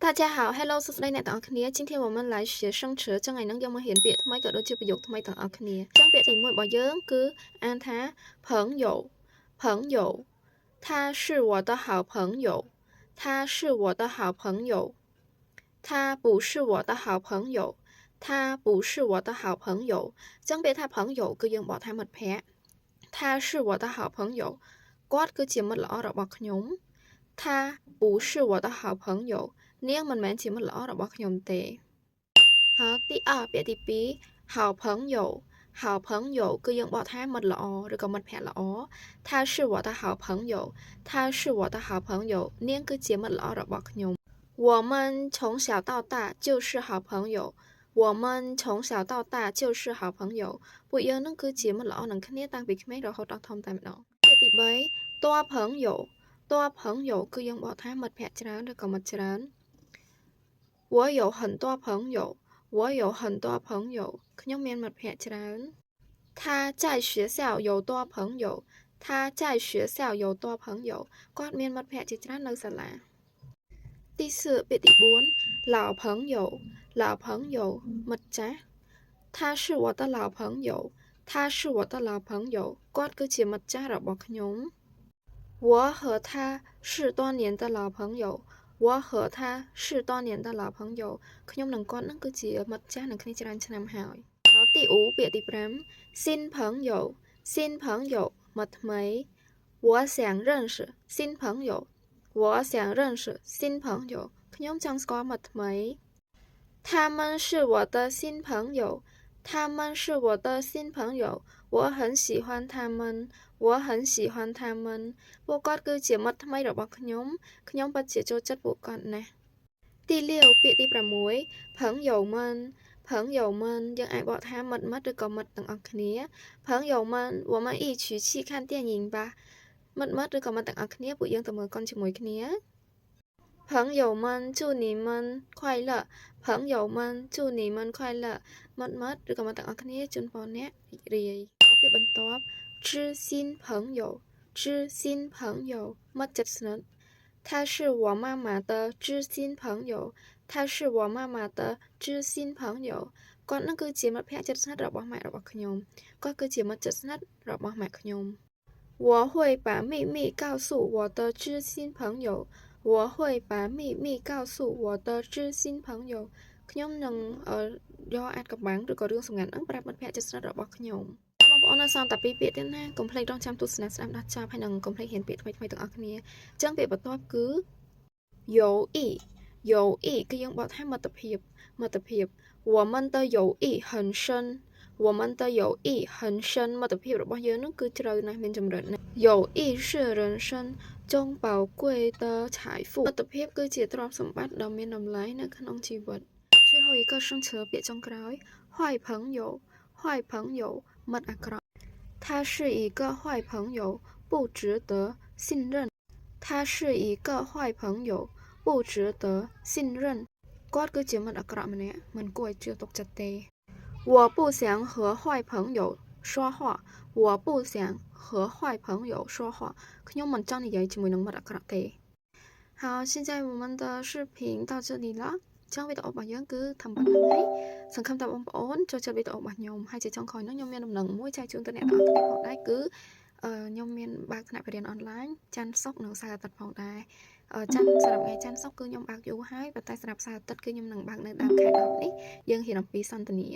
大家好，Hello，សួស្តីអ្នកទាំងអស់គ្នា 今天我们来学生词ចឹងថ្ងៃហ្នឹងយើងមករៀនពាក្យថ្មីក៏ដូចជាប្រយោគថ្មីទាំងអស់គ្នាចឹងពាក្យទី1របស់យើងគឺអានថា朋友朋友他是我的好朋友他是我的好朋友他不是我的好朋友他不是我的好朋友ចឹងពាក្យថា朋友គឺយើងបកថាមិត្តភក្តិ他是我的好朋友គាត់គឺជាមិត្តល្អរបស់ខ្ញុំ他不是我的好朋友នាងមិនមែនជាមិត្តល្អរបស់ខ្ញុំទេហើយទីពាក្យទី2好朋友好朋友គឺយើងបកថាមិត្តល្អឬក៏មិត្តភក្តិល្អ他是我的好朋友他是我的好朋友នាងគឺជាមិត្តល្អរបស់ខ្ញុំ我们从小到大就是好朋友我们从小到大就是好朋友ពួកយើងនឹងគឺជាមិត្តល្អនឹងគ្នាតាំងពីក្មេងរហូតដល់ធំតែម្ដងពាក្យទី3多朋友多朋友គឺយើងបកថាមិត្តភក្តិច្រើនឬក៏មិត្តច្រើន我有很多朋友我有很多朋友ខ្ញុំមានមិត្តភក្តិច្រើន他在学校有多朋友他在学校有多朋友គាត់មានមិត្តភក្តិជាច្រើននៅសាលាទី4ពាក្យទី4老朋友老朋友មិត្តចាស់他是我的老朋友他是我的老朋友គាត់គឺជាមិត្តចាស់របស់ខ្ញុំ我和他是多年的老朋友我和他是多年的老朋友ខ្ញុំនិងគាត់នឹងគឺជាមិត្តចាស់នឹងគ្នាច្រើនឆ្នាំហើយទី5ពាក្យទី5新朋友新朋友មិត្តថ្មី我想认识新朋友我想认识新朋友ខ្ញុំចង់ស្គាល់មិត្តថ្មី他们是我的新朋友他们是我的新朋友我很喜欢他们我很喜欢他们ពួកគាត់គឺជាមិត្តថ្មីរបស់ខ្ញុំពិតជាចូលចិត្តពួកគាត់ណាស់ទី6ពាក្យទី6朋友们朋友们យើងអាចបកថាមិត្តឬក៏មិត្តទាំងអស់គ្នា朋友们我们一起去看电影吧មិត្តឬក៏មិត្តទាំងអស់គ្នាពួកយើងទៅមើលកុនជាមួយគ្នា朋友们祝你们快乐朋友们祝你们快乐មិត្តឬក៏មិត្តទាំងអស់គ្នាជូនពរអ្នករីករាយពាក្យបន្ទាប់知心朋友知心朋友មិត្តជិតស្និទ្ធ他是我妈妈的知心朋友他是我妈妈的知心朋友គាត់នឹងគឺជាមិត្តភក្តិជិតស្និទ្ធរបស់ម៉ែរបស់ខ្ញុំគាត់គឺជាមិត្តជិតស្និទ្ធរបស់ម៉ែខ្ញុំ我会把秘密告诉我的知心朋友我会把秘密告诉我的知心朋友ខ្ញុំនឹងយកអាចកំបាំងឬក៏រឿងសម្ងាត់ហ្នឹងប្រាប់មិត្តភក្តិជិតស្និទ្ធរបស់ខ្ញុំបងប្អូននៅសល់តែ2ពាក្យទៀតណាកុំភ្លេចរងចាំទស្សនាស្ដាប់ដល់ចប់ហើយនឹងកុំភ្លេចរៀនពាក្យថ្មីៗទាំងអស់គ្នាអញ្ចឹងពាក្យបន្ទាប់គឺ友谊友谊គឺយើងបកថាមិត្តភាព我们的友谊很深我们的友谊很深មិត្តភាពរបស់យើងនឹងគឺជ្រៅណាស់មានចម្រិតណាស់友谊是人生中宝贵的财富មិត្តភាពគឺជាទ្រព្យសម្បត្តិដ៏មានតម្លៃនៅក្នុងជីវិត最后一个生词ពាក្យចុងក្រោយ坏朋友坏朋友មិត្តអាក្រក់他是一个坏朋友不值得信任他是一个坏朋友不值得信任គាត់គឺជាមិត្តអាក្រក់ម្នាក់មិនគួរឲ្យជឿទុកចិត្តទេ我不想和坏朋友说话我不想和坏朋友说话ខ្ញុំមិនចង់និយាយជាមួយនឹងមិត្តអាក្រក់ទេ好现在我们的视频到这里了ចឹងវីដេអូរបស់យើងគឺធ្វើប៉ុណ្្នឹងហើយសង្ឃឹមថាបងប្អូនចូលចិត្តវីដេអូរបស់ខ្ញុំហើយជាចុងក្រោយនោះខ្ញុំមានដំណឹងមួយចែកជូនទៅអ្នកទាំងអស់គ្នាផងដែរគឺខ្ញុំមានបើកថ្នាក់បរិញ្ញាបត្រអនឡាញច័ន្ទសុក្រនិងសៅរ៍អាទិត្យផងដែរច័ន្ទសម្រាប់ថ្ងៃច័ន្ទសុក្រគឺខ្ញុំបើកយូរហើយប៉ុន្តែសម្រាប់សៅរ៍អាទិត្យគឺខ្ញុំនឹងបើកនៅដើមខែ10នេះយើងរៀនអំពីសន្ទនា